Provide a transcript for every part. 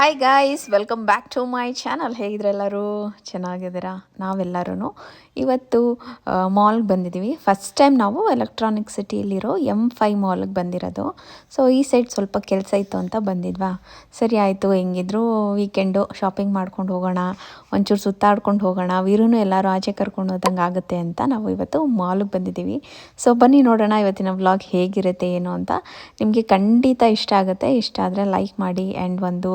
Hi guys, welcome back to my channel. ಹೇಗಿದ್ರೆಲ್ಲರೂ ಚೆನ್ನಾಗಿದ್ದೀರಾ? ನಾವೆಲ್ಲರೂ ಇವತ್ತು ಮಾಲ್ಗೆ ಬಂದಿದ್ದೀವಿ. ಫಸ್ಟ್ ಟೈಮ್ ನಾವು ಎಲೆಕ್ಟ್ರಾನಿಕ್ ಸಿಟಿಯಲ್ಲಿರೋ M5 ಮಾಲ್ಗೆ ಬಂದಿರೋದು. ಸೊ ಈ ಸೈಡ್ ಸ್ವಲ್ಪ ಕೆಲಸ ಇತ್ತು ಅಂತ ಬಂದಿದ್ವಾ. ಸರಿ ಆಯಿತು, ಹೆಂಗಿದ್ರು ವೀಕೆಂಡು ಶಾಪಿಂಗ್ ಮಾಡ್ಕೊಂಡು ಹೋಗೋಣ, ಒಂಚೂರು ಸುತ್ತಾಡ್ಕೊಂಡು ಹೋಗೋಣ, ವೀರೂನು ಎಲ್ಲರೂ ಆಚೆ ಕರ್ಕೊಂಡು ಹೋದಂಗೆ ಆಗುತ್ತೆ ಅಂತ ನಾವು ಇವತ್ತು ಮಾಲ್ಗೆ ಬಂದಿದ್ದೀವಿ. ಸೊ ಬನ್ನಿ ನೋಡೋಣ ಇವತ್ತಿನ ವ್ಲಾಗ್ ಹೇಗಿರುತ್ತೆ ಏನು ಅಂತ. ನಿಮಗೆ ಖಂಡಿತ ಇಷ್ಟ ಆಗುತ್ತೆ. ಇಷ್ಟ ಆದರೆ ಲೈಕ್ ಮಾಡಿ. ಆ್ಯಂಡ್ ಒಂದು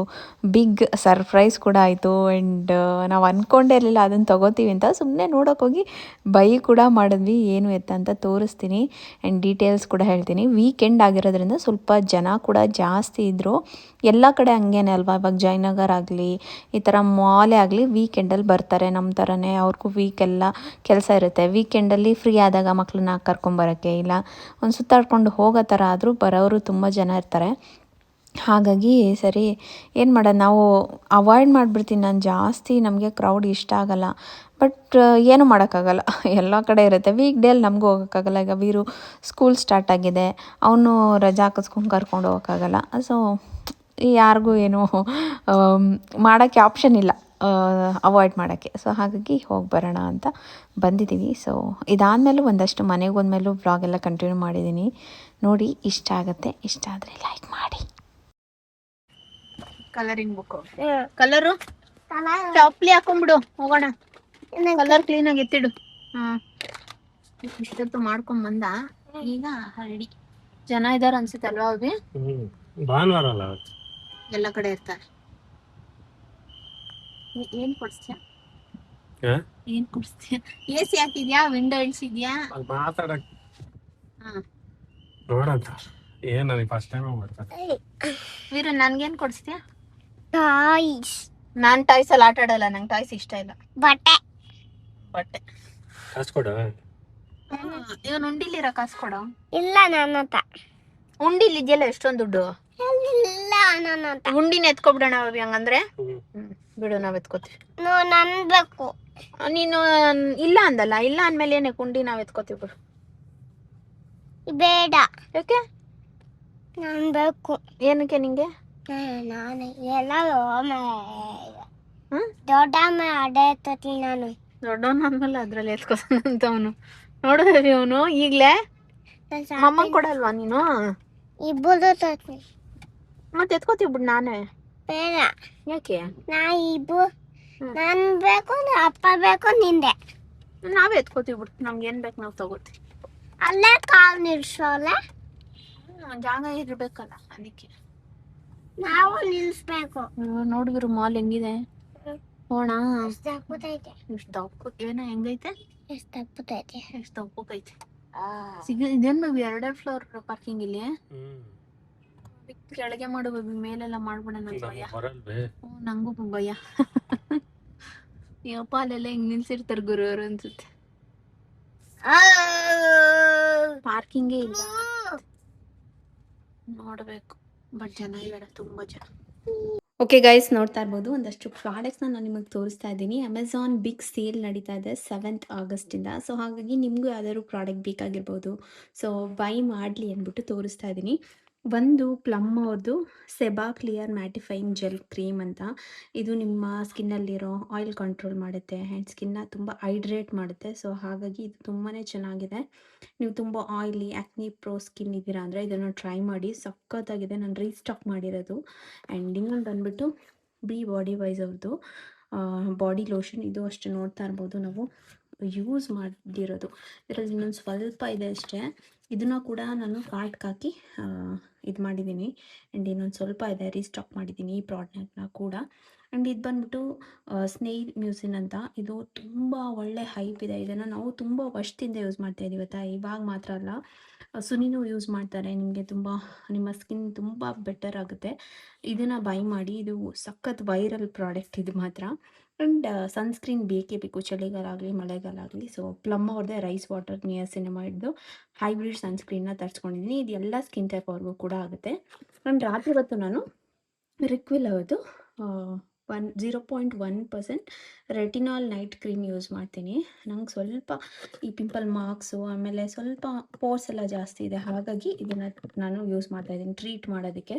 ಬಿಗ್ ಸರ್ಪ್ರೈಸ್ ಕೂಡ ಆಯಿತು. ಆ್ಯಂಡ್ ನಾವು ಅಂದ್ಕೊಂಡೇ ಇರಲಿಲ್ಲ ಅದನ್ನು ತೊಗೋತೀವಿ ಅಂತ. ಸುಮ್ಮನೆ ನೋಡೋಕ್ಕೋಗಿ ಬೈ ಕೂಡ ಮಾಡಿದ್ವಿ. ಏನು ಎತ್ತ ಅಂತ ತೋರಿಸ್ತೀನಿ ಆ್ಯಂಡ್ ಡೀಟೇಲ್ಸ್ ಕೂಡ ಹೇಳ್ತೀನಿ. ವೀಕೆಂಡ್ ಆಗಿರೋದ್ರಿಂದ ಸ್ವಲ್ಪ ಜನ ಕೂಡ ಜಾಸ್ತಿ ಇದ್ದರು. ಎಲ್ಲ ಕಡೆ ಹಂಗೇನೆ ಅಲ್ವಾ, ಇವಾಗ ಜಯನಗರ್ ಆಗಲಿ ಈ ಥರ ಮಾಲೇ ಆಗಲಿ ವೀಕೆಂಡಲ್ಲಿ ಬರ್ತಾರೆ. ನಮ್ಮ ಥರನೇ ಅವ್ರಿಗೂ ವೀಕೆಲ್ಲ ಕೆಲಸ ಇರುತ್ತೆ. ವೀಕೆಂಡಲ್ಲಿ ಫ್ರೀ ಆದಾಗ ಮಕ್ಕಳನ್ನ ಕರ್ಕೊಂಬರೋಕ್ಕೆ ಇಲ್ಲ ಒಂದು ಸುತ್ತಾಡ್ಕೊಂಡು ಹೋಗೋ ಥರ ಆದರೂ ಬರೋರು ತುಂಬ ಜನ ಇರ್ತಾರೆ. ಹಾಗಾಗಿ ಸರಿ ಏನು ಮಾಡೋದು, ನಾವು ಅವಾಯ್ಡ್ ಮಾಡಿಬಿಡ್ತೀನಿ. ನಾನು ಜಾಸ್ತಿ ನಮಗೆ ಕ್ರೌಡ್ ಇಷ್ಟ ಆಗೋಲ್ಲ. ಬಟ್ ಏನೂ ಮಾಡೋಕ್ಕಾಗಲ್ಲ, ಎಲ್ಲ ಕಡೆ ಇರುತ್ತೆ. ವೀಕ್ ಡೇಲಿ ನಮಗೂ ಹೋಗೋಕ್ಕಾಗಲ್ಲ. ಈಗ ವೀರು ಸ್ಕೂಲ್ ಸ್ಟಾರ್ಟ್ ಆಗಿದೆ, ಅವನು ರಜಾ ಹಾಕಿಸ್ಕೊಂಡು ಕರ್ಕೊಂಡು ಹೋಗೋಕ್ಕಾಗಲ್ಲ. ಸೊ ಯಾರಿಗೂ ಏನು ಮಾಡೋಕ್ಕೆ ಆಪ್ಷನ್ ಇಲ್ಲ, ಅವಾಯ್ಡ್ ಮಾಡೋಕ್ಕೆ. ಸೊ ಹಾಗಾಗಿ ಹೋಗಿ ಬರೋಣ ಅಂತ ಬಂದಿದ್ದೀವಿ. ಸೊ ಇದಾದಮೇಲೂ ಒಂದಷ್ಟು ಮನೆಗೆ ಹೋದ್ಮೇಲೂ ವ್ಲಾಗೆಲ್ಲ ಕಂಟಿನ್ಯೂ ಮಾಡಿದ್ದೀನಿ. ನೋಡಿ, ಇಷ್ಟ ಆಗುತ್ತೆ. ಇಷ್ಟ ಆದರೆ ಲೈಕ್ ಮಾಡಿ. ಕಲರಿಂಗ್ ಬುಕ್ ಕಲರು ಟಾಪ್ಲಿ ಹಾಕೊಂಡ್ಬಿಡು, ಹೋಗೋಣ. ಕಲರ್ ಕ್ಲೀನ್ ಆಗಿ ಎತ್ತಿಡು. ಇಷ್ಟೊತ್ತು ಮಾಡ್ಕೊಂಡ್ ಬಂದ, ಈಗ ರೆಡಿ. ಜನ ಇದಾರ ಅನ್ಸುತ್ತೆ ಅಲ್ವಾ? ಅವಿ ಭಾನುವಾರ ಅಲ್ಲ, ಎಲ್ಲ ಕಡೆ ಇರ್ತಾರೆ. ಏನ್ ಕೊಡ್ಸ್ತೀಯ? ಏನ್ ಕೊಡ್ಸ್ತೀಯ? AC ಹಾಕಿದ್ಯಾ? ವಿಂಡೋ ಇಳಿಸಿದ್ಯಾ? ಮಾತಾಡಕ್ ನೋಡಂತ ಏನ್ ನನಗೆ ಫಸ್ಟ್ ಟೈಮ್ ಮಾಡ್ತಾರೆ. ವೀರು, ನನ್ಗೇನ್ ಕೊಡ್ಸ್ತೀಯ? ಟಾಯ್ಸ್. ನಾನ್ ಟಾಯ್ಸ್ ಅಲ್ಲಿ ಆಟ ಆಡಲ್ಲ, ನಂಗೆ ಟಾಯ್ಸ್ ಇಷ್ಟ ಇಲ್ಲ. ಬಟ್ಟೆ ಕಾಸು ಕೊಡ. ಇವನ್ ಉಂಡಿಲಿರೋ ಕಾಸು ಕೊಡು. ಇಲ್ಲ ನನ್ನ ಹತ್ರ. ಉಂಡಿಲಿ ಇದೆಯಲ್ಲ ಎಷ್ಟೊಂದು ದುಡ್ಡು. ಇಲ್ಲ ನನ್ನ ಹತ್ರ. ಉಂಡಿನ ಎತ್ಕೊಬಿಡೋಣ ಅವಿ, ಹಂಗಂದ್ರೆ ಬಿಡು, ನಾವ್ ಎತ್ಕೋತೀವಿ. ನನ್ ಬೇಕು. ನೀನು ಇಲ್ಲ ಅಂದಲ್ಲ, ಇಲ್ಲ ಅಂದ್ಮೇಲೆ ಏನಕ್ಕೆ ಉಂಡಿ ನಾವ್ ಎತ್ಕೋತೀವಿ ಬಿಡು. ಬೇಡ. ಯಾಕೆ? ನನ್ ಬೇಕು. ಏನಕ್ಕೆ ನಿಂಗೆ? ನಾನು ಎಲ್ಲ ದೊಡ್ಡ ಅಡೆ ಎತ್ತತೀನಿ. ನಾನು ದೊಡ್ಡವನ್ ಅಂದ್ಮೇಲೆ ಅದ್ರಲ್ಲಿ ಎತ್ಕೋತಾನಂತ ಅವನು. ನೋಡಿದ್ರಿ ಅವನು ಈಗ್ಲೇ ಮಮ್ಮ ಕೊಡಲ್ವಾ ನೀನು? ಇಬ್ಬರು ಮತ್ತೆ ಎತ್ಕೋತೀವಿ ಬಿಡು. ನಾನೇ ಬೇಡ. ಯಾಕೆ? ನನ್ ಬೇಕು, ಅಪ್ಪ ಬೇಕು, ನಿಂದೆ. ನಾವೇ ಎತ್ಕೋತೀವಿ ಬಿಡು, ನಮ್ಗೆ ಏನ್ ಬೇಕು ನಾವ್ ತಗೋತೀವಿ. ಅಲ್ಲೇ ಕಾಲ್ ನಿಲ್ಸೋಲ್ಲ, ಜಾಗ ಇರ್ಬೇಕಲ್ಲ, ಅದಕ್ಕೆ ನಾವು ನಿಲ್ಸ್ಬೇಕು. ನೋಡಿದ್ರು ಮಾಲ್ ಹೆಂಗಿದೆ. ಹೋಣ ಎಷ್ಟು ದಪ್ಪತೈತೆ. ಎಷ್ಟು ದಪ್ಪ ಏನ ಹೆಂಗೈತೆ? ಎಷ್ಟು ದಪ್ಪತೈತೆ. ಎಷ್ಟು ದಪ್ಪಕೈತೆ. ಇದೇನ್ ಬೇಬಿ, 2 ಫ್ಲೋರ್ ಪಾರ್ಕಿಂಗ್ ಇಲ್ಲಿ. ಕೆಳಗೆ ಮಾಡು ಬೇಬಿ, ಮೇಲೆಲ್ಲ ಮಾಡ್ಬಿಡ. ನನ್ ಭಯ. ನಂಗೂ ಭಯ. ಯಪ್ಪ, ಅಲ್ಲೆಲ್ಲ ಹಿಂಗ್ ನಿಲ್ಸಿರ್ತಾರ ಗುರುವರು ಅನ್ಸುತ್ತೆ. ಪಾರ್ಕಿಂಗೇ ಇಲ್ಲ, ನೋಡ್ಬೇಕು. ಬಟ್ ಜನ ಇಲ್ಲ, ತುಂಬಾ ಜನ. ಓಕೆ ಗೈಸ್, ನೋಡ್ತಾ ಇರ್ಬೋದು ಒಂದಷ್ಟು ಪ್ರಾಡಕ್ಟ್ಸ್ನ ನಾನು ನಿಮಗೆ ತೋರಿಸ್ತಾ ಇದ್ದೀನಿ. ಅಮೆಝಾನ್ ಬಿಗ್ ಸೇಲ್ ನಡೀತಾ ಇದೆ 7th ಆಗಸ್ಟಿಂದ. ಸೊ ಹಾಗಾಗಿ ನಿಮಗೂ ಯಾವ್ದಾದ್ರು ಪ್ರಾಡಕ್ಟ್ ಬೇಕಾಗಿರ್ಬೋದು, ಸೊ ಬೈ ಮಾಡಲಿ ಅಂದ್ಬಿಟ್ಟು ತೋರಿಸ್ತಾ ಇದ್ದೀನಿ. ಒಂದು ಪ್ಲಮ್ ಅವ್ರದ್ದು Seba clear mattifying gel cream ಅಂತ. ಇದು ನಿಮ್ಮ ಸ್ಕಿನ್ನಲ್ಲಿರೋ ಆಯಿಲ್ ಕಂಟ್ರೋಲ್ ಮಾಡುತ್ತೆ ಆ್ಯಂಡ್ ಸ್ಕಿನ್ನ ತುಂಬ ಹೈಡ್ರೇಟ್ ಮಾಡುತ್ತೆ. ಸೊ ಹಾಗಾಗಿ ಇದು ತುಂಬಾ ಚೆನ್ನಾಗಿದೆ. ನೀವು ತುಂಬ ಆಯಿಲಿ ಆ್ಯಕ್ನಿ ಪ್ರೋ ಸ್ಕಿನ್ ಇದ್ದೀರಾ ಅಂದರೆ ಇದನ್ನು ಟ್ರೈ ಮಾಡಿ, ಸಖತ್ತಾಗಿದೆ. ನಾನು ರೀಸ್ಟಾಕ್ ಮಾಡಿರೋದು. ಆ್ಯಂಡ್ ಇನ್ನೊಂದು ಬಂದುಬಿಟ್ಟು ಬಿ ಬಾಡಿ ವೈಸ್ ಅವ್ರದ್ದು ಬಾಡಿ ಲೋಷನ್. ಇದು ಅಷ್ಟು ನೋಡ್ತಾ ಇರ್ಬೋದು, ನಾವು ಯೂಸ್ ಮಾಡಿರೋದು. ಇದರಲ್ಲಿ ಇನ್ನೊಂದು ಸ್ವಲ್ಪ ಇದೆ ಅಷ್ಟೇ. ಇದನ್ನು ಕೂಡ ನಾನು ಕಾರ್ಟ್ಗೆ ಹಾಕಿ ಇದು ಮಾಡಿದ್ದೀನಿ. ಆ್ಯಂಡ್ ಇನ್ನೊಂದು ಸ್ವಲ್ಪ ಇದೆ, ರೀಸ್ಟಾಕ್ ಮಾಡಿದ್ದೀನಿ ಈ ಪ್ರಾಡಕ್ಟ್ನ ಕೂಡ. ಆ್ಯಂಡ್ ಇದು ಬಂದ್ಬಿಟ್ಟು ಸ್ನೇಹಿಲ್ ಮ್ಯೂಸಿನ್ ಅಂತ. ಇದು ತುಂಬ ಒಳ್ಳೆ ಹೈಪ್ ಇದೆ. ಇದನ್ನು ನಾವು ತುಂಬ ವರ್ಷದಿಂದ ಯೂಸ್ ಮಾಡ್ತಾ ಇದ್ದೀವಿ ಗೊತ್ತಾ, ಇವಾಗ ಮಾತ್ರ ಅಲ್ಲ. ಸುನಿನೂ ಯೂಸ್ ಮಾಡ್ತಾರೆ. ನಿಮಗೆ ತುಂಬ ನಿಮ್ಮ ಸ್ಕಿನ್ ತುಂಬ ಬೆಟರ್ ಆಗುತ್ತೆ. ಇದನ್ನು ಬೈ ಮಾಡಿ, ಇದು ಸಖತ್ ವೈರಲ್ ಪ್ರಾಡಕ್ಟ್ ಇದು ಮಾತ್ರ. ಆ್ಯಂಡ್ ಸನ್ಸ್ಕ್ರೀನ್ ಬೇಕೇ ಬೇಕು, ಚಳಿಗಾಲ ಆಗಲಿ ಮಳೆಗಾಲ ಆಗಲಿ. ಸೊ ಪ್ಲಮ್ ಅವ್ರದ್ದೇ ರೈಸ್ ವಾಟರ್ ನಿಯಾಸಿನಮೈಡ್ದು ಹೈಬ್ರಿಡ್ ಸನ್ಸ್ಕ್ರೀನ್ನ ತರಿಸ್ಕೊಂಡಿದ್ದೀನಿ. ಇದು ಎಲ್ಲ ಸ್ಕಿನ್ ಟೈಪ್ ಅವ್ರಿಗೂ ಕೂಡ ಆಗುತ್ತೆ. ಆ್ಯಂಡ್ ರಾತ್ರಿ ಹೊತ್ತು ನಾನು ರಿಕ್ವಿಲ್ ಅವ್ರದ್ದು 0.1% ರೆಟಿನಾಲ್ ನೈಟ್ ಕ್ರೀಮ್ ಯೂಸ್ ಮಾಡ್ತೀನಿ. ನಂಗೆ ಸ್ವಲ್ಪ ಈ ಪಿಂಪಲ್ ಮಾರ್ಕ್ಸು ಆಮೇಲೆ ಸ್ವಲ್ಪ ಪೋರ್ಸ್ ಎಲ್ಲ ಜಾಸ್ತಿ ಇದೆ, ಹಾಗಾಗಿ ಇದನ್ನು ನಾನು ಯೂಸ್ ಮಾಡ್ತಾಯಿದ್ದೀನಿ ಟ್ರೀಟ್ ಮಾಡೋದಕ್ಕೆ.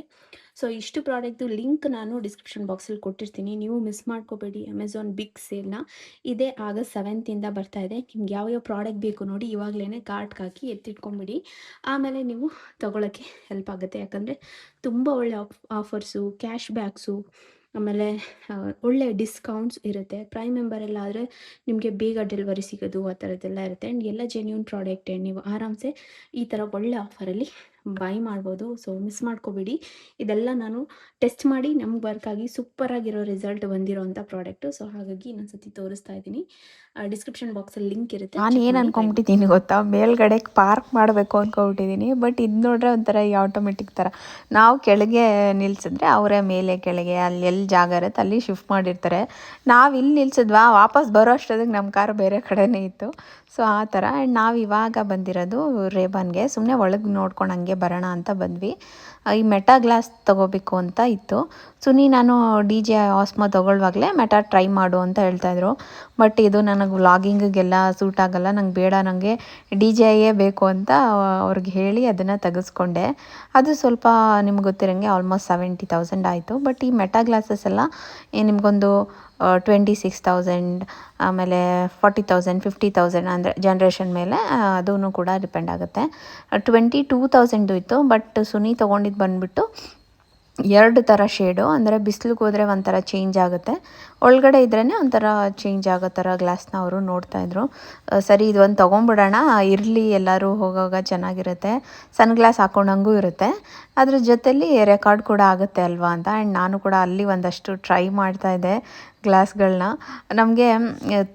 ಸೊ ಇಷ್ಟು ಪ್ರಾಡಕ್ಟ್ದು ಲಿಂಕ್ ನಾನು ಡಿಸ್ಕ್ರಿಪ್ಷನ್ ಬಾಕ್ಸಲ್ಲಿ ಕೊಟ್ಟಿರ್ತೀನಿ, ನೀವು ಮಿಸ್ ಮಾಡ್ಕೋಬೇಡಿ. ಅಮೆಝಾನ್ ಬಿಗ್ ಸೇಲ್ನ ಇದೇ August 7th ಬರ್ತಾ ಇದೆ. ನಿಮ್ಗೆ ಯಾವ್ಯಾವ ಪ್ರಾಡಕ್ಟ್ ಬೇಕು ನೋಡಿ ಇವಾಗಲೇ ಕಾರ್ಟ್ಗೆ ಹಾಕಿ ಎತ್ತಿಟ್ಕೊಂಬಿಡಿ, ಆಮೇಲೆ ನೀವು ತೊಗೊಳಕ್ಕೆ ಹೆಲ್ಪ್ ಆಗುತ್ತೆ. ಯಾಕಂದರೆ ತುಂಬ ಒಳ್ಳೆ ಆಫರ್ಸು, ಕ್ಯಾಶ್ ಬ್ಯಾಕ್ಸು, ಆಮೇಲೆ ಒಳ್ಳೆ ಡಿಸ್ಕೌಂಟ್ಸ್ ಇರುತ್ತೆ. ಪ್ರೈಮ್ ಮೆಂಬರ್ ಎಲ್ಲ ಆದರೆ ನಿಮಗೆ ಬೇಗ ಡೆಲಿವರಿ ಸಿಗೋದು ಆ ಥರದ್ದೆಲ್ಲ ಇರುತ್ತೆ. ಆ್ಯಂಡ್ ಎಲ್ಲ ಜೆನ್ಯೂನ್ ಪ್ರಾಡಕ್ಟೇ, ನೀವು ಆರಾಮ್ಸೆ ಈ ಥರ ಒಳ್ಳೆ ಆಫರಲ್ಲಿ ಬೈ ಮಾಡ್ಬೋದು. ಸೊ ಮಿಸ್ ಮಾಡ್ಕೋಬೇಡಿ. ಇದೆಲ್ಲ ನಾನು ಟೆಸ್ಟ್ ಮಾಡಿ ನಮ್ಗೆ ವರ್ಕಾಗಿ ಸೂಪರಾಗಿರೋ ರಿಸಲ್ಟ್ ಬಂದಿರೋಂಥ ಪ್ರಾಡಕ್ಟು. ಸೊ ಹಾಗಾಗಿ ಇನ್ನೊಂದ್ಸತಿ ತೋರಿಸ್ತಾ ಇದ್ದೀನಿ. ಡಿಸ್ಕ್ರಿಪ್ಷನ್ ಬಾಕ್ಸಲ್ಲಿ ಲಿಂಕ್ ಇರುತ್ತೆ. ನಾನು ಏನು ಅನ್ಕೊಂಬಿಟ್ಟಿದ್ದೀನಿ ಗೊತ್ತಾ, ಮೇಲ್ಗಡೆ ಪಾರ್ಕ್ ಮಾಡಬೇಕು ಅಂದ್ಕೊಂಬಿಟ್ಟಿದ್ದೀನಿ. ಬಟ್ ಇದು ನೋಡ್ರೆ ಒಂಥರ ಈ ಆಟೋಮೆಟಿಕ್ ಥರ, ನಾವು ಕೆಳಗೆ ನಿಲ್ಸಿದ್ರೆ ಅವರೇ ಮೇಲೆ ಕೆಳಗೆ ಅಲ್ಲಿ ಎಲ್ಲಿ ಜಾಗ ಇರುತ್ತೆ ಅಲ್ಲಿ ಶಿಫ್ಟ್ ಮಾಡಿರ್ತಾರೆ. ನಾವು ಇಲ್ಲಿ ನಿಲ್ಸಿದ್ವಾ, ವಾಪಸ್ ಬರೋ ಅಷ್ಟೊತ್ತಿಗೆ ನಮ್ಮ ಕಾರು ಬೇರೆ ಕಡೆನೇ ಇತ್ತು. ಸೊ ಆ ಥರ. ಆ್ಯಂಡ್ ನಾವು ಇವಾಗ ಬಂದಿರೋದು ರೇಬಾನ್ಗೆ, ಸುಮ್ಮನೆ ಒಳಗೆ ನೋಡ್ಕೊಂಡು ಹಂಗೆ ಬರೋಣ ಅಂತ ಬಂದ್ವಿ. ಈ ಮೆಟಾ ಗ್ಲಾಸ್ ತೊಗೋಬೇಕು ಅಂತ ಇತ್ತು. ಸುನಿ ನಾನು DJI Osmo ತೊಗೊಳ್ವಾಗಲೇ ಮೆಟಾ ಟ್ರೈ ಮಾಡು ಅಂತ ಹೇಳ್ತಾಯಿದ್ರು. ಬಟ್ ಇದು ನನಗೆ ವ್ಲಾಗಿಂಗಿಗೆಲ್ಲ ಸೂಟ್ ಆಗೋಲ್ಲ, ನಂಗೆ ಬೇಡ, ನನಗೆ DJIಯೇ ಬೇಕು ಅಂತ ಅವ್ರಿಗೆ ಹೇಳಿ ಅದನ್ನು ತೆಗೆಸ್ಕೊಂಡೆ. ಅದು ಸ್ವಲ್ಪ ನಿಮ್ಗೆ ಗೊತ್ತಿರೋಂಗೆ ಆಲ್ಮೋಸ್ಟ್ 70,000 ಆಯಿತು. ಬಟ್ ಈ ಮೆಟಾ ಗ್ಲಾಸಸ್ ಎಲ್ಲ ನಿಮಗೊಂದು 26,000 ಆಮೇಲೆ 40,000 50,000 ಅಂದರೆ ಜನ್ರೇಷನ್ ಮೇಲೆ ಅದೂ ಕೂಡ ಡಿಪೆಂಡ್ ಆಗುತ್ತೆ. 22,000 ಇತ್ತು. ಬಟ್ ಸುನಿ ತೊಗೊಂಡಿದ್ದು ಬಂದುಬಿಟ್ಟು 2 ಥರ ಶೇಡು, ಅಂದರೆ ಬಿಸಿಲಿಗೆ ಹೋದರೆ ಒಂಥರ ಚೇಂಜ್ ಆಗುತ್ತೆ, ಒಳಗಡೆ ಇದ್ರೇ ಒಂಥರ ಚೇಂಜ್ ಆಗೋ ಥರ ಗ್ಲಾಸ್ನ ಅವರು ನೋಡ್ತಾಯಿದ್ರು. ಸರಿ ಇದು ಒಂದು ತೊಗೊಂಬಿಡೋಣ, ಇರಲಿ ಎಲ್ಲರೂ ಹೋಗೋವಾಗ ಚೆನ್ನಾಗಿರುತ್ತೆ, ಸನ್ ಗ್ಲಾಸ್ ಹಾಕೊಂಡಂಗೂ ಇರುತ್ತೆ, ಅದ್ರ ಜೊತೆಲಿ ರೆಕಾರ್ಡ್ ಕೂಡ ಆಗುತ್ತೆ ಅಲ್ವಾ ಅಂತ. ಆ್ಯಂಡ್ ನಾನು ಕೂಡ ಅಲ್ಲಿ ಒಂದಷ್ಟು ಟ್ರೈ ಮಾಡ್ತಾಯಿದ್ದೆ ಗ್ಲಾಸ್ಗಳನ್ನ. ನಮಗೆ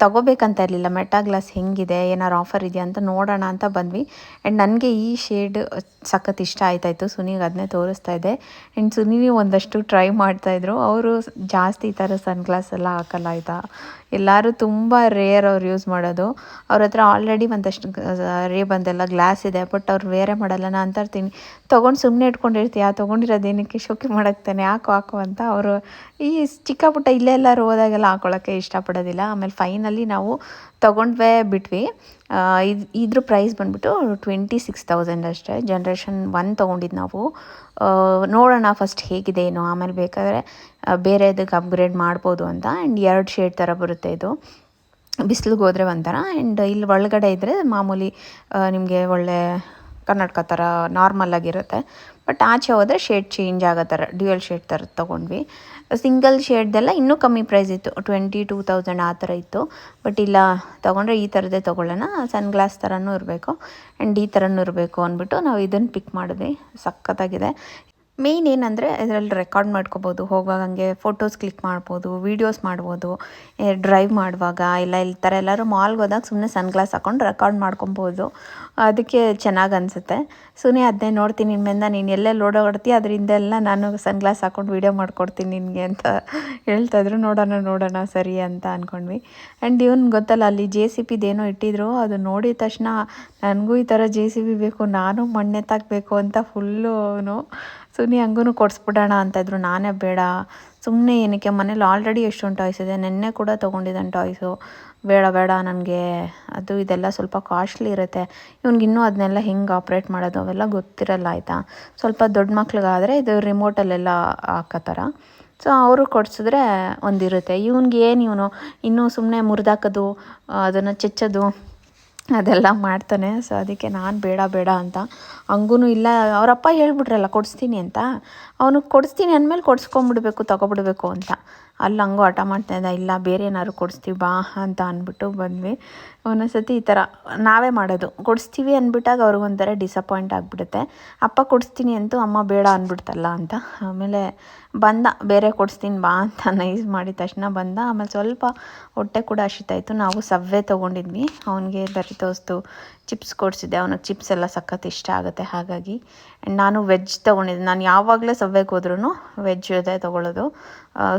ತೊಗೋಬೇಕಂತ ಇರಲಿಲ್ಲ, ಮೆಟಾ ಗ್ಲಾಸ್ ಹೆಂಗಿದೆ, ಏನಾರು ಆಫರ್ ಇದೆಯಾ ಅಂತ ನೋಡೋಣ ಅಂತ ಬಂದ್ವಿ. ಆ್ಯಂಡ್ ನನಗೆ ಈ ಶೇಡ್ ಸಖತ್ ಇಷ್ಟ ಆಯ್ತಾಯಿತ್ತು. ಸುನಿಗೆ ಅದನ್ನೇ ತೋರಿಸ್ತಾ ಇದ್ದೆ. ಆ್ಯಂಡ್ ಸುನಿನೂ ಒಂದಷ್ಟು ಟ್ರೈ ಮಾಡ್ತಾಯಿದ್ರು. ಅವರು ಜಾಸ್ತಿ ಈ ಥರ ಸನ್ ಗ್ಲಾಸ್ ಎಲ್ಲ ಹಾಕಲ್ಲ ಆಯಿತಾ, ಎಲ್ಲರೂ ತುಂಬ ರೇರ್ ಅವ್ರು ಯೂಸ್ ಮಾಡೋದು. ಅವ್ರ ಹತ್ರ ಆಲ್ರೆಡಿ ಒಂದಷ್ಟು ರೇಬಂದೆಲ್ಲ ಗ್ಲಾಸ್ ಇದೆ, ಬಟ್ ಅವ್ರು ವೇರೇ ಮಾಡಲ್ಲ. ನಾನು ಅಂತ ಇರ್ತೀನಿ, ತೊಗೊಂಡು ಸುಮ್ಮನೆ ಇಟ್ಕೊಂಡಿರ್ತೀಯ, ತೊಗೊಂಡಿರೋದೇನಕ್ಕೆ ಶೋಕಿ ಮಾಡೋಕ್ತಾನೆ, ಹಾಕು ಅಂತ. ಅವರು ಈ ಚಿಕ್ಕ ಪುಟ್ಟ ಇಲ್ಲೇ ಎಲ್ಲರೂ ಹೋದಾಗೆಲ್ಲ ಹಾಕೊಳ್ಳೋಕ್ಕೆ ಇಷ್ಟಪಡೋದಿಲ್ಲ. ಆಮೇಲೆ ಫೈನಲಿ ನಾವು ತೊಗೊಂಡ್ವೇ ಬಿಟ್ವಿ. ಇದ್ರ ಪ್ರೈಸ್ ಬಂದುಬಿಟ್ಟು 26,000 ಅಷ್ಟೇ. ಜನ್ರೇಷನ್ 1 ತೊಗೊಂಡಿದ್ದು ನಾವು. ನೋಡೋಣ ಫಸ್ಟ್ ಹೇಗಿದೆ ಏನೋ, ಆಮೇಲೆ ಬೇಕಾದರೆ ಬೇರೆದಕ್ಕೆ ಅಪ್ಗ್ರೇಡ್ ಮಾಡ್ಬೋದು ಅಂತ. ಆ್ಯಂಡ್ 2 ಶೇಡ್ ಥರ ಬರುತ್ತೆ ಇದು, ಬಿಸಿಲಿಗೆ ಹೋದರೆ ಒಂಥರ, ಆ್ಯಂಡ್ ಇಲ್ಲಿ ಒಳಗಡೆ ಇದ್ದರೆ ಮಾಮೂಲಿ ನಿಮಗೆ ಒಳ್ಳೆ ಕರ್ನಾಟಕ ಥರ ನಾರ್ಮಲ್ ಆಗಿರುತ್ತೆ. ಬಟ್ ಆಚೆ ಹೋದರೆ ಶೇಡ್ ಚೇಂಜ್ ಆಗೋ ಥರ ಡ್ಯುಯಲ್ ಶೇಡ್ ಥರ ತೊಗೊಂಡ್ವಿ. ಸಿಂಗಲ್ ಶೇಡ್ದೆಲ್ಲ ಇನ್ನೂ ಕಮ್ಮಿ ಪ್ರೈಸ್ ಇತ್ತು, 22,000 ಆ ಥರ ಇತ್ತು. ಬಟ್ ಇಲ್ಲ, ತೊಗೊಂಡ್ರೆ ಈ ಥರದ್ದೇ ತೊಗೊಳ್ಳೋಣ, ಸನ್ ಗ್ಲಾಸ್ ಥರನೂ ಇರಬೇಕು ಆ್ಯಂಡ್ ಈ ಥರನೂ ಇರಬೇಕು ಅಂದ್ಬಿಟ್ಟು ನಾವು ಇದನ್ನು ಪಿಕ್ ಮಾಡಿದ್ವಿ. ಸಖತ್ತಾಗಿದೆ. ಮೇಯ್ನ್ ಏನಂದರೆ ಇದರಲ್ಲಿ ರೆಕಾರ್ಡ್ ಮಾಡ್ಕೋಬೋದು, ಹೋಗುವಾಗ ಹಂಗೆ ಫೋಟೋಸ್ ಕ್ಲಿಕ್ ಮಾಡ್ಬೋದು, ವೀಡಿಯೋಸ್ ಮಾಡ್ಬೋದು, ಡ್ರೈವ್ ಮಾಡುವಾಗ ಇಲ್ಲ ಈ ಥರ ಎಲ್ಲರೂ ಮಾಲ್ಗೆ ಹೋದಾಗ ಸುಮ್ಮನೆ ಸನ್ ಗ್ಲಾಸ್ ಹಾಕ್ಕೊಂಡು ರೆಕಾರ್ಡ್ ಮಾಡ್ಕೊಬೋದು. ಅದಕ್ಕೆ ಚೆನ್ನಾಗಿ ಅನಿಸುತ್ತೆ. ಸುಮ್ಮನೆ ಅದನ್ನೇ ನೋಡ್ತೀನಿ, ಇನ್ಮೇಲೆ ನೀನು ಎಲ್ಲೆಲ್ಲಿ ಓಡಾಡ್ತೀಯ ಅದರಿಂದೆಲ್ಲ ನಾನು ಸನ್ ಗ್ಲಾಸ್ ಹಾಕ್ಕೊಂಡು ವೀಡಿಯೋ ಮಾಡ್ಕೊಡ್ತೀನಿ ನಿನಗೆ ಅಂತ ಹೇಳ್ತಾಯಿದ್ರು. ನೋಡೋಣ ಸರಿ ಅಂತ ಅಂದ್ಕೊಂಡ್ವಿ. ಆ್ಯಂಡ್ ಇವನು ಗೊತ್ತಲ್ಲ, ಅಲ್ಲಿ JCB ಏನೋ ಇಟ್ಟಿದ್ರು, ಅದು ನೋಡಿದ ತಕ್ಷಣ ನನಗೂ ಈ ಥರ JCB ಬೇಕು, ನಾನು ಮಣ್ಣೆತ್ತಾಕಬೇಕು ಅಂತ ಫುಲ್ಲು ಸುನಿ ಹಂಗೂ ಕೊಡಿಸ್ಬಿಡೋಣ ಅಂತಾಯಿದ್ರು. ನಾನೇ ಬೇಡ, ಸುಮ್ಮನೆ ಏನಕ್ಕೆ, ಮನೇಲಿ ಆಲ್ರೆಡಿ ಎಷ್ಟೊಂದು ಟಾಯ್ಸ್ ಇದೆ, ನೆನ್ನೆ ಕೂಡ ತೊಗೊಂಡಿದ್ದಾನೆ ಟಾಯ್ಸು, ಬೇಡ ನನಗೆ ಅದು ಇದೆಲ್ಲ ಸ್ವಲ್ಪ ಕಾಸ್ಟ್ಲಿ ಇರುತ್ತೆ, ಇವ್ನಿಗಿನ್ನೂ ಅದನ್ನೆಲ್ಲ ಹೆಂಗೆ ಆಪ್ರೇಟ್ ಮಾಡೋದು ಅವೆಲ್ಲ ಗೊತ್ತಿರಲ್ಲ ಆಯಿತಾ. ಸ್ವಲ್ಪ ದೊಡ್ಡ ಮಕ್ಳಿಗಾದರೆ ಇದು ರಿಮೋಟಲ್ಲೆಲ್ಲ ಹಾಕೋ ಥರ. ಸೊ ಅವರು ಕೊಡಿಸಿದ್ರೆ ಒಂದಿರುತ್ತೆ, ಇವನು ಇನ್ನೂ ಸುಮ್ಮನೆ ಮುರಿದಾಕೋದು, ಅದನ್ನು ಚೆಚ್ಚೋದು ಅದೆಲ್ಲ ಮಾಡ್ತಾನೆ. ಸೊ ಅದಕ್ಕೆ ನಾನು ಬೇಡ ಅಂತ. ಹಂಗೂ ಇಲ್ಲ, ಅವರಪ್ಪ ಹೇಳ್ಬಿಟ್ರಲ್ಲ ಕೊಡಿಸ್ತೀನಿ ಅಂತ, ಅವನಿಗೆ ಕೊಡಿಸ್ತೀನಿ ಅಂದಮೇಲೆ ಕೊಡಿಸ್ಕೊಂಬಿಡ್ಬೇಕು, ತೊಗೊಬಿಡ್ಬೇಕು ಅಂತ. ಅಲ್ಲಿ ಹಂಗೂ ಹಠ ಮಾಡ್ತಾಯಿದ್ದ, ಇಲ್ಲ ಬೇರೆ ಏನಾದ್ರು ಕೊಡಿಸ್ತೀವಿ ಬಾ ಅಂತ ಅಂದ್ಬಿಟ್ಟು ಬಂದ್ವಿ. ಒಂದೊಂದ್ಸತಿ ಈ ಥರ ನಾವೇ ಮಾಡೋದು, ಕೊಡಿಸ್ತೀವಿ ಅಂದ್ಬಿಟ್ಟಾಗ ಅವ್ರಿಗೊಂಥರ ಡಿಸಪಾಯಿಂಟ್ ಆಗಿಬಿಡುತ್ತೆ. ಅಪ್ಪ ಕೊಡಿಸ್ತೀನಿ ಅಂತೂ ಅಮ್ಮ ಬೇಡ ಅಂದ್ಬಿಡ್ತಲ್ಲ ಅಂತ. ಆಮೇಲೆ ಬಂದ, ಬೇರೆ ಕೊಡಿಸ್ತೀನಿ ಬಾ ಅಂತ ನೈಸ್ ಮಾಡಿದ ತಕ್ಷಣ ಬಂದ. ಆಮೇಲೆ ಸ್ವಲ್ಪ ಹೊಟ್ಟೆ ಕೂಡ ಹಸಿತಾಯಿತ್ತು. ನಾವು ಸವ್ವೆ ತೊಗೊಂಡಿದ್ವಿ, ಅವನಿಗೆ ದರಿತೋಸ್ತು ಚಿಪ್ಸ್ ಕೊಡಿಸಿದ್ದೆ, ಅವನಿಗೆ ಚಿಪ್ಸ್ ಎಲ್ಲ ಸಖತ್ ಇಷ್ಟ ಆಗುತ್ತೆ ಹಾಗಾಗಿ. ಆ್ಯಂಡ್ ನಾನು ವೆಜ್ ತೊಗೊಂಡಿದ್ದೆ, ನಾನು ಯಾವಾಗಲೇ ಸವ್ವೆಗೆ ಹೋದ್ರೂ ವೆಜ್ ಇದೆ ತೊಗೊಳ್ಳೋದು.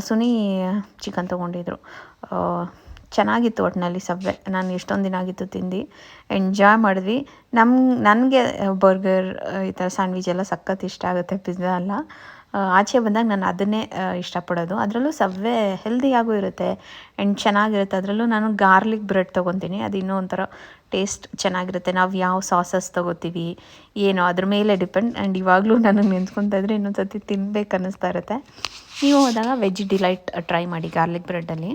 ಸುನಿ ಚಿಕನ್ ತೊಗೊಂಡಿದ್ರು. ಚೆನ್ನಾಗಿತ್ತು ಒಟ್ಟಿನಲ್ಲಿ ಸವ್ವೆ, ನಾನು ಎಷ್ಟೊಂದು ದಿನ ಆಗಿತ್ತು ತಿಂದು ಎಂಜಾಯ್ ಮಾಡಿದ್ವಿ. ನನಗೆ ಬರ್ಗರ್ ಈ ಥರ ಸ್ಯಾಂಡ್ವಿಚ್ ಎಲ್ಲ ಸಖತ್ ಇಷ್ಟ ಆಗುತ್ತೆ, ಪಿಜ್ಜಾ ಎಲ್ಲ. ಆಚೆ ಬಂದಾಗ ನಾನು ಅದನ್ನೇ ಇಷ್ಟಪಡೋದು. ಅದರಲ್ಲೂ ಸಬ್ವೆ ಹೆಲ್ದಿಯಾಗೂ ಇರುತ್ತೆ ಆ್ಯಂಡ್ ಚೆನ್ನಾಗಿರುತ್ತೆ. ಅದರಲ್ಲೂ ನಾನು ಗಾರ್ಲಿಕ್ ಬ್ರೆಡ್ ತೊಗೊತೀನಿ, ಅದು ಇನ್ನೂ ಒಂಥರ ಟೇಸ್ಟ್ ಚೆನ್ನಾಗಿರುತ್ತೆ. ನಾವು ಯಾವ ಸಾಸಸ್ ತೊಗೋತೀವಿ ಏನೋ ಅದ್ರ ಮೇಲೆ ಡಿಪೆಂಡ್. ಆ್ಯಂಡ್ ಇವಾಗಲೂ ನನಗೆ ನೆನ್ಸ್ಕೊತಾ ಇದ್ರೆ ಇನ್ನೊಂದು ಸರ್ತಿ ತಿನ್ಬೇಕು ಅನ್ನಿಸ್ತಾ ಇರುತ್ತೆ. ನೀವು ಹೋದಾಗ ವೆಜ್ ಡಿಲೈಟ್ ಟ್ರೈ ಮಾಡಿ ಗಾರ್ಲಿಕ್ ಬ್ರೆಡ್ಡಲ್ಲಿ.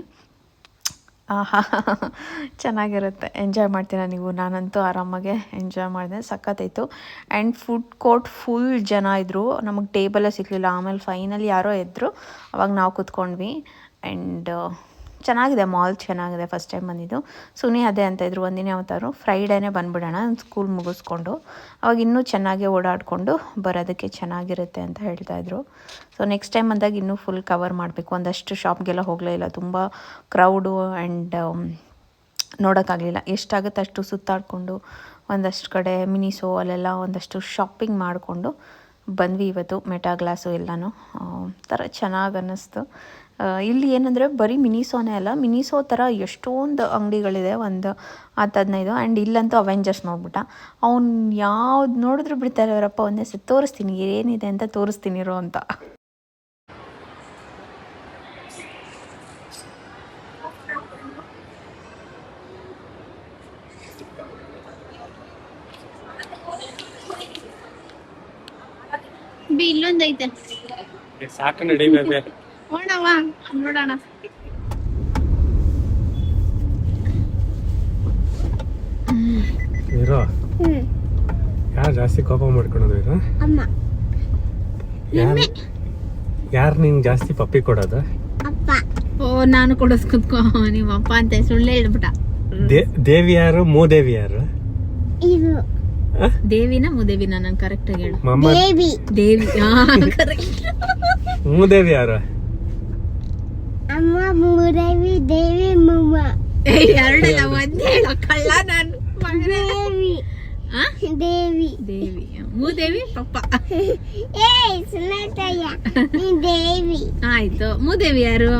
ಆಹಾ ಚೆನ್ನಾಗಿರುತ್ತೆ, ಎಂಜಾಯ್ ಮಾಡ್ತೀರಾ ನೀವು. ನಾನಂತೂ ಆರಾಮಾಗೆ ಎಂಜಾಯ್ ಮಾಡಿದೆ, ಸಖತ್ತಾಯಿತು. ಆ್ಯಂಡ್ ಫುಡ್ ಕೋರ್ಟ್ ಫುಲ್ ಜನ ಇದ್ದರು, ನಮಗೆ ಟೇಬಲೇ ಸಿಗಲಿಲ್ಲ. ಆಮೇಲೆ ಫೈನಲಿ ಯಾರೋ ಇದ್ದರು, ಅವಾಗ ನಾವು ಕೂತ್ಕೊಂಡ್ವಿ. ಆ್ಯಂಡ್ ಚೆನ್ನಾಗಿದೆ, ಮಾಲ್ ಚೆನ್ನಾಗಿದೆ. ಫಸ್ಟ್ ಟೈಮ್ ಬಂದಿದ್ದು. ಸುನಿ ಅದೇ ಅಂತ ಇದ್ರು, ಒಂದಿನ ಯಾವತ್ತಾರು ಫ್ರೈಡೇನೇ ಬಂದುಬಿಡೋಣ ಸ್ಕೂಲ್ ಮುಗಿಸ್ಕೊಂಡು, ಅವಾಗ ಇನ್ನೂ ಚೆನ್ನಾಗಿ ಓಡಾಡಿಕೊಂಡು ಬರೋದಕ್ಕೆ ಚೆನ್ನಾಗಿರುತ್ತೆ ಅಂತ ಹೇಳ್ತಾಯಿದ್ರು. ಸೊ ನೆಕ್ಸ್ಟ್ ಟೈಮ್ ಬಂದಾಗ ಇನ್ನೂ ಫುಲ್ ಕವರ್ ಮಾಡಬೇಕು. ಒಂದಷ್ಟು ಶಾಪ್ಗೆಲ್ಲ ಹೋಗಲೇ ಇಲ್ಲ, ತುಂಬ ಕ್ರೌಡು ಆ್ಯಂಡ್ ನೋಡೋಕ್ಕಾಗಲಿಲ್ಲ. ಎಷ್ಟಾಗುತ್ತೆ ಅಷ್ಟು ಸುತ್ತಾಡಿಕೊಂಡು ಒಂದಷ್ಟು ಕಡೆ ಮಿನಿಸೋ ಅಲ್ಲೆಲ್ಲ ಒಂದಷ್ಟು ಶಾಪಿಂಗ್ ಮಾಡಿಕೊಂಡು ಬಂದ್ವಿ ಇವತ್ತು. ಮೆಟಾ ಗ್ಲಾಸು ಎಲ್ಲನೂ ಥರ ಚೆನ್ನಾಗಿ ಅನ್ನಿಸ್ತು. ಇಲ್ಲಿ ಏನಂದರೆ ಬರೀ ಮಿನಿಸೋನೇ ಅಲ್ಲ, ಮಿನಿಸೋ ಥರ ಎಷ್ಟೊಂದು ಅಂಗಡಿಗಳಿದೆ, ಒಂದು 10-15. ಆ್ಯಂಡ್ ಇಲ್ಲಂತೂ ಅವೆಂಜರ್ಸ್ ನೋಡ್ಬಿಟ್ಟ ಅವ್ನು, ಯಾವ್ದು ನೋಡಿದ್ರು ಬಿಡ್ತಾರೆ ಅವರಪ್ಪ. ಒಂದೇ ಸತಿ ತೋರಿಸ್ತೀನಿ ಏನಿದೆ ಅಂತ, ತೋರಿಸ್ತೀನಿ ಇರೋ ಅಂತ. ಇಲ್ಲೊಂದೈತೆ ಸಾಕು ನಡಿಬೇಕು. ನೋಡವ, ನೋಡೋಣ. ಇರೋ ಯಾರು ಜಾಸ್ತಿ ಕೋಪ ಮಾಡ್ಕೊಳೋದು ಇರೋ? ಅಮ್ಮ. ಯಾರು ನಿಂಗೆ ಜಾಸ್ತಿ ಪಪ್ಪಿ ಕೊಡೋದು? ಅಪ್ಪ. ಓ, ನಾನು ಕೊಡೋಸ್ ಕುತ್ಕೋ, ನಿಮ್ಮ ಅಪ್ಪ ಅಂತ ಸುಳ್ಳೆ ಹೇಳ್ಬಿಟ್ಟ. ದೇವಿ ಯಾರು, ಮೂದೇವಿ ಯಾರು? ಇದು ದೇವಿನ ಮೂದೇವಿನ? ನಾನು ಕರೆಕ್ಟ್ ಆಗಿ ಹೇಳು. ದೇವಿ. ದೇವಿ, ಕರೆಕ್ಟ್. ಮೂದೇವಿ ಯಾರು? ಅಮ್ಮ, ಮೂದೇವಿ, ದೇವಿ, ಮಮ್ಮ. ಎರಡಲ್ಲ, ಒಂದೇ ಹೇಳೋ ಕಳ್ಳ ನಾನು. ದೇವಿ. ದೇವಿ. ದೇವಿ, ಮೂದೇವಿ ಪಪ್ಪ. ಸುನತಯ್ಯ, ನೀ ದೇವಿ. ಆಯ್ತು. ಮೂದೇವಿ ಯಾರು?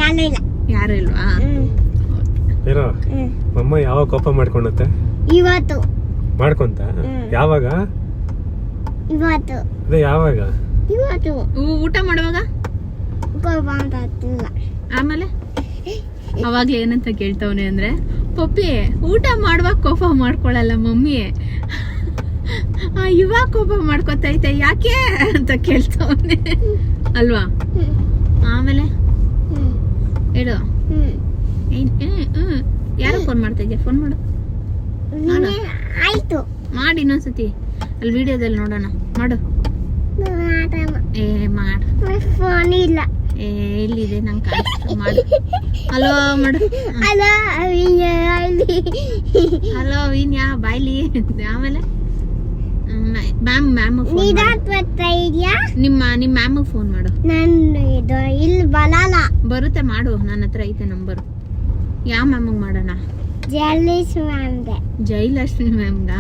ಯಾರು ಇಲ್ಲ. ಯಾರು ಇಲ್ವಾ? ಇರೋ ಮಮ್ಮ ಯಾವಾಗ ಕೋಪ ಮಾಡ್ಕೊಂಡತ್ತೆ? ಇವತ್ತು ಮಾಡ್ಕೊಂತ? ಯಾವಾಗ? ಇವತ್ತು. ಅದೇ ಯಾವಾಗ? ಇವತ್ತು ಊಟ ಮಾಡುವಾಗ ಕೋಪ ಮಾಡ್ತಿಲ್ಲ. ಆಮೇಲೆ ಅವಾಗ್ಲೇ ಏನಂತ ಕೇಳ್ತವನೆ ಅಂದ್ರೆ, ಪಪ್ಪಿ ಊಟ ಮಾಡುವಾಗ ಕೋಪ ಮಾಡ್ಕೊಳಲ್ಲ ಮಮ್ಮಿ, ಇವಾಗ ಕೋಪ ಮಾಡ್ಕೊತೈತೆ ಯಾಕೆ ಅಂತ ಕೇಳ್ತವನೆ ಅಲ್ವಾ? ಆಮೇಲೆ ಹೇಳು. ಯಾರೋ ಫೋನ್ ಮಾಡ್ತಾ ಇದ್ಯಾ? ಫೋನ್ ಮಾಡು. ಆಯ್ತು, ಮಾಡಿ ಇನ್ನೊಂದ್ಸತಿ, ಅಲ್ಲಿ ವಿಡಿಯೋದಲ್ಲಿ ನೋಡೋಣ. ಮಾಡು. ಏ ಮಾಡು. ಫೋನ್ ಇಲ್ಲ. ಎಲ್ಲಿದೆ ನಂಗೆ ಕಾಣಿಸ್ತು. ಮಾಡು. ಹಲೋ ಮಾಡು. ಹಲೋ ಹಲೋ ವಿನ್ಯಾ ಬಾಯ್ಲಿ. ಆಮೇಲೆ ಮ್ಯಾಮ್ ನಿಮ್ಮ ಮ್ಯಾಮ್ ಫೋನ್ ಮಾಡು. ನಾನು ಇದು ಇಲ್ಲಿ ಬರಲ್ಲ. ಬರುತ್ತೆ, ಮಾಡು. ನನ್ನ ಹತ್ರ ಐತೆ ನಂಬರು. ಯಾವ ಮ್ಯಾಮಿಗೆ ಮಾಡೋಣ? ಜಯಲಕ್ಷ್ಮಿ ಮ್ಯಾಮ್ಗೆ. ಜಯಲಕ್ಷ್ಮಿ ಮ್ಯಾಮ್ಗ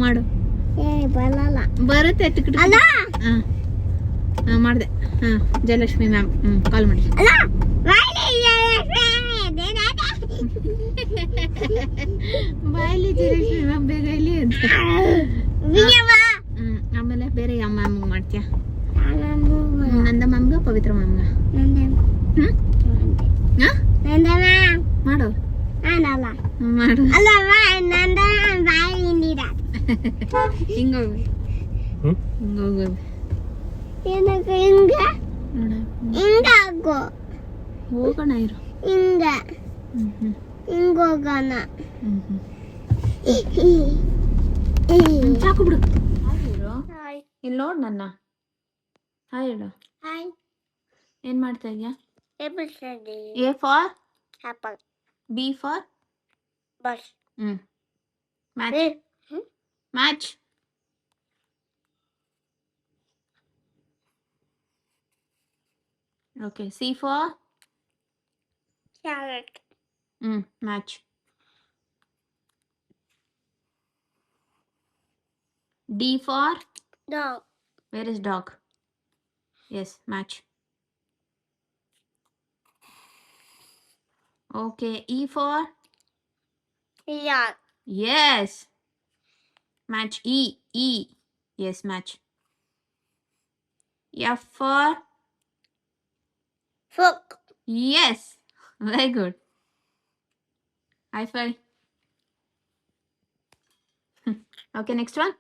ಮಾಡು. ಬರಲ್ಲ. ಬರುತ್ತೆ ಟಿಕೆಟ್. ಮಾಡಿದೆ. ಜಯಲಕ್ಷ್ಮಿ ಮ್ಯಾಮ್ ಕಾಲ್ ಮಾಡಿ. ಬಾಯ್ಲಿ ಜಯಲಕ್ಷ್ಮಿ ಮ್ಯಾಮ್ ಬೇಗ ಇಲ್ಲಿ ಅಂತ. ಆಮೇಲೆ ಬೇರೆ ಯಾವ ಮ್ಯಾಮ್ ಮಾಡ್ತೀಯ? ನಂದ ಮ್ಯಾಮ್ಗ, ಪವಿತ್ರ ಮ್ಯಾಮ್ಗ? ಮಾಡು. ಮಾಡು. ಹಿಂಗೋಗಿ ಹಿಂಗೋಗಿ ಹೋಗೋಣ ಇರು. ಹಿಂಗೋಗೋಣ. ಸಾಕು ಬಿಡು. ಇಲ್ಲಿ ನೋಡ್ ನನ್ನ. ಹಾಯ್ ಹೇಳು. ಏನ್ ಮಾಡ್ತಾ ಇದ್ಯಾ? A for apple. B for bus. Match. Match. Okay. C for carrot. Match. D for Dog. where is dog? Yes, match. Okay, E for Yeah. yes. Match. E. Yes, match. F for Fork. yes. Very good. High five. Okay, next one.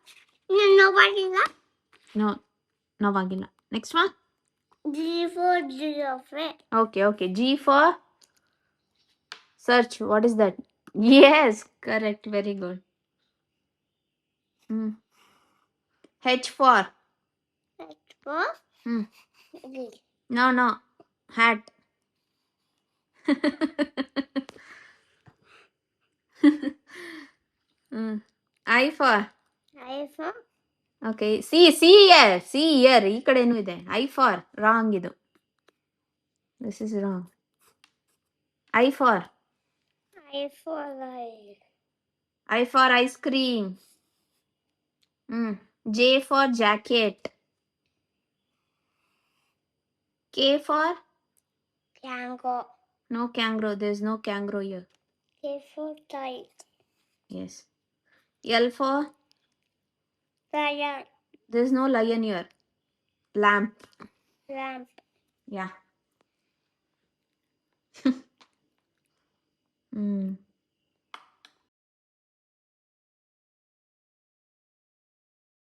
Nobody got No, ನಾವಾಗಿಲ್ಲ. Next one. G for giraffe. Okay. G for search. What is that? Yes, correct. Very good. Hmm. H for H for hmm. Lily. No. Hat. Hmm. I for I for okay. See here. ಈ ಕಡೆನೂ ಇದೆ. I for wrong ಇದು. This is wrong. I for lion. I for ice cream. J for jacket. K for Kangaroo. no kangaroo. There's no kangaroo here. K for kite. Yes. L for Lion. there's no lion here. Lamp. Lamp. Yeah.